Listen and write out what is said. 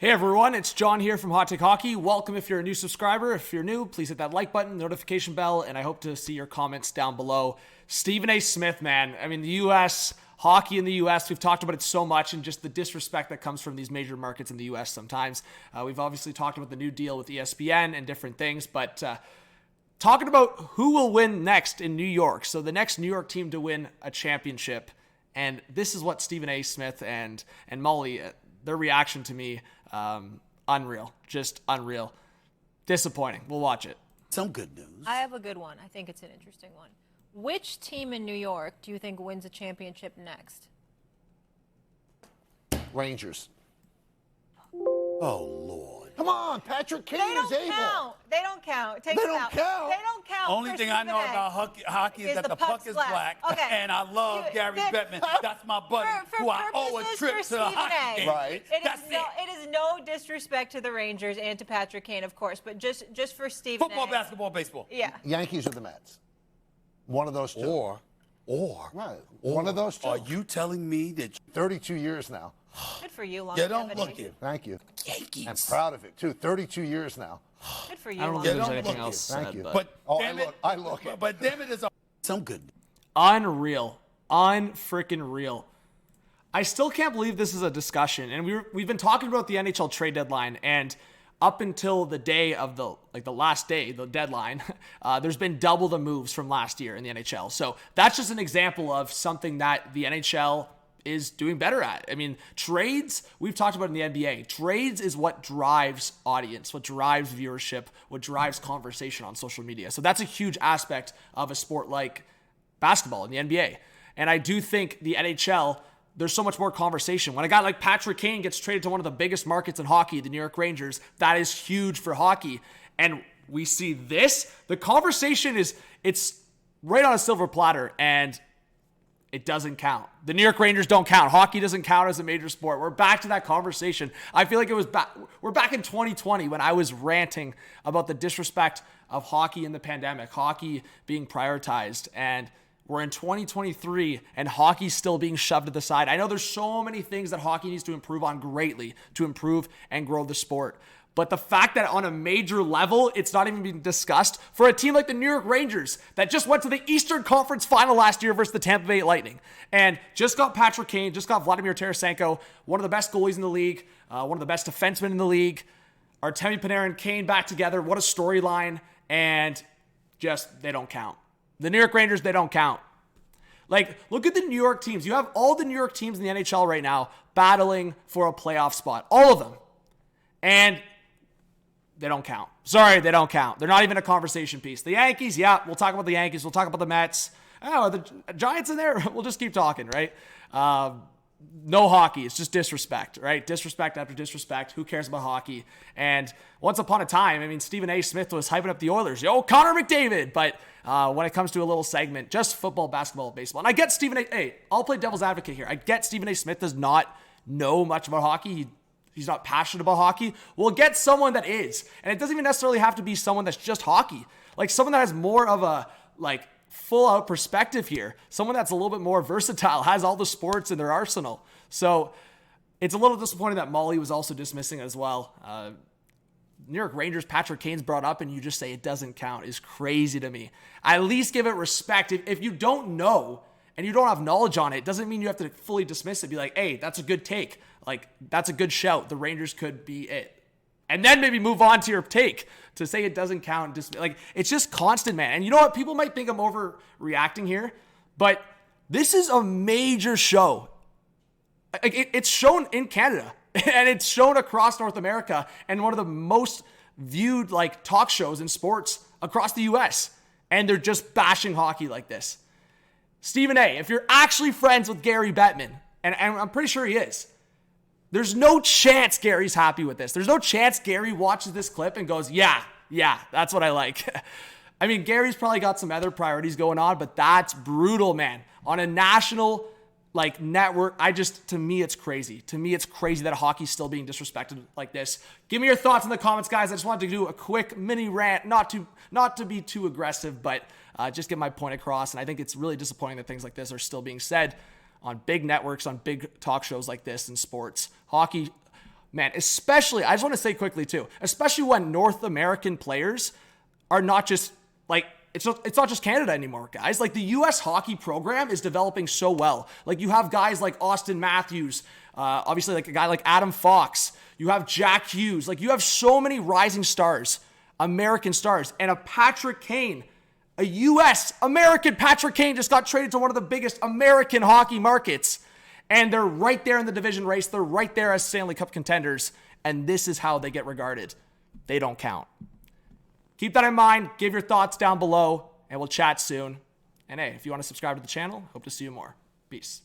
Hey everyone, it's John here from Hot Take Hockey. Welcome if you're a new subscriber. If you're new, please hit that like button, notification bell, and I hope to see your comments down below. Stephen A. Smith, man. I mean, the U.S., hockey in the U.S., we've talked about it so much and just the disrespect that comes from these major markets in the U.S. sometimes. We've obviously talked about the new deal with ESPN and different things, but talking about who will win next in New York. So the next New York team to win a championship, and this is what Stephen A. Smith and Molly, their reaction to me, unreal. Just unreal. Disappointing. We'll watch it. Some good news. I have a good one. I think it's an interesting one. Which team in New York do you think wins a championship next? Rangers. Oh, Lord. Come on, Patrick Kane is able. They don't count. Take They them don't out. count. They don't count. Only thing I know about hockey is that the puck is black. Okay. And I love Gary Bettman. That's my buddy who I owe a trip to the hockey game. Right. It is no disrespect to the Rangers and to Patrick Kane, of course, but just for Stephen Football, A. basketball, baseball. Yeah. Yankees or the Mets. One of those two. Right. One of those two. Are you telling me that 32 years now. Good for you, you longevity. don't look it? Thank you. Yankees. I'm proud of it, too. 32 years now. Good for you, I don't think there's longevity. anything look else it. Thank said, you. But damn I look it. But damn it, is some good. Unreal. Unfreaking real. I still can't believe this is a discussion. And we've been talking about the NHL trade deadline, and up until the day of the last day, the deadline, there's been double the moves from last year in the NHL. So that's just an example of something that the NHL is doing better at. I mean, trades, we've talked about in the NBA. Trades is what drives audience, what drives viewership, what drives conversation on social media. So that's a huge aspect of a sport like basketball in the NBA. And I do think the NHL, there's so much more conversation. When a guy like Patrick Kane gets traded to one of the biggest markets in hockey, the New York Rangers, that is huge for hockey. And we see this, the conversation it's right on a silver platter, and it doesn't count. The New York Rangers don't count. Hockey doesn't count as a major sport. We're back to that conversation. I feel like we're back in 2020 when I was ranting about the disrespect of hockey in the pandemic, hockey being prioritized, and we're in 2023 and hockey's still being shoved to the side. I know there's so many things that hockey needs to improve on greatly to improve and grow the sport. But the fact that on a major level, it's not even being discussed for a team like the New York Rangers that just went to the Eastern Conference Final last year versus the Tampa Bay Lightning and just got Patrick Kane, just got Vladimir Tarasenko, one of the best goalies in the league, one of the best defensemen in the league, Artemi Panarin, Kane back together. What a storyline. And just, they don't count. The New York Rangers, they don't count. Like, look at the New York teams. You have all the New York teams in the NHL right now battling for a playoff spot. All of them. And they don't count. Sorry, they don't count. They're not even a conversation piece. The Yankees, yeah, we'll talk about the Yankees. We'll talk about the Mets. Oh, the Giants in there? We'll just keep talking, right? No hockey. It's just disrespect, right? Disrespect after disrespect. Who cares about hockey? And once upon a time, I mean, Stephen A. Smith was hyping up the Oilers. Yo, Connor McDavid. But when it comes to a little segment, just football, basketball, baseball. And I get Stephen A. Hey, I'll play devil's advocate here. I get Stephen A. Smith does not know much about hockey. He's not passionate about hockey. We'll get someone that is. And it doesn't even necessarily have to be someone that's just hockey. Like someone that has more of a full out perspective here. Someone that's a little bit more versatile, has all the sports in their arsenal. So it's a little disappointing that Molly was also dismissing it as well. New York Rangers, Patrick Kane's brought up and you just say it doesn't count is crazy to me. At least give it respect. If you don't know and you don't have knowledge on it, doesn't mean you have to fully dismiss it. Be like, hey, that's a good take. Like, that's a good shout. The Rangers could be it. And then maybe move on to your take to say it doesn't count. Like, it's just constant, man. And you know what? People might think I'm overreacting here, but this is a major show. It's shown in Canada and it's shown across North America and one of the most viewed talk shows in sports across the US. And they're just bashing hockey like this. Stephen A., if you're actually friends with Gary Bettman, and I'm pretty sure he is, there's no chance Gary's happy with this. There's no chance Gary watches this clip and goes, yeah, that's what I like. I mean, Gary's probably got some other priorities going on, but that's brutal, man. On a national network, to me, it's crazy. To me, it's crazy that hockey's still being disrespected like this. Give me your thoughts in the comments, guys. I just wanted to do a quick mini rant, not to be too aggressive, but just get my point across. And I think it's really disappointing that things like this are still being said on big networks, on big talk shows like this in sports. Hockey, man, especially, I just want to say quickly too, especially when North American players are not just like, it's not just Canada anymore, guys. Like the U.S. hockey program is developing so well. Like you have guys like Austin Matthews, obviously like a guy like Adam Fox. You have Jack Hughes. Like you have so many rising stars, American stars, and a Patrick Kane, a U.S. American Patrick Kane just got traded to one of the biggest American hockey markets. And they're right there in the division race. They're right there as Stanley Cup contenders. And this is how they get regarded. They don't count. Keep that in mind. Give your thoughts down below, and we'll chat soon. And hey, if you want to subscribe to the channel, hope to see you more. Peace.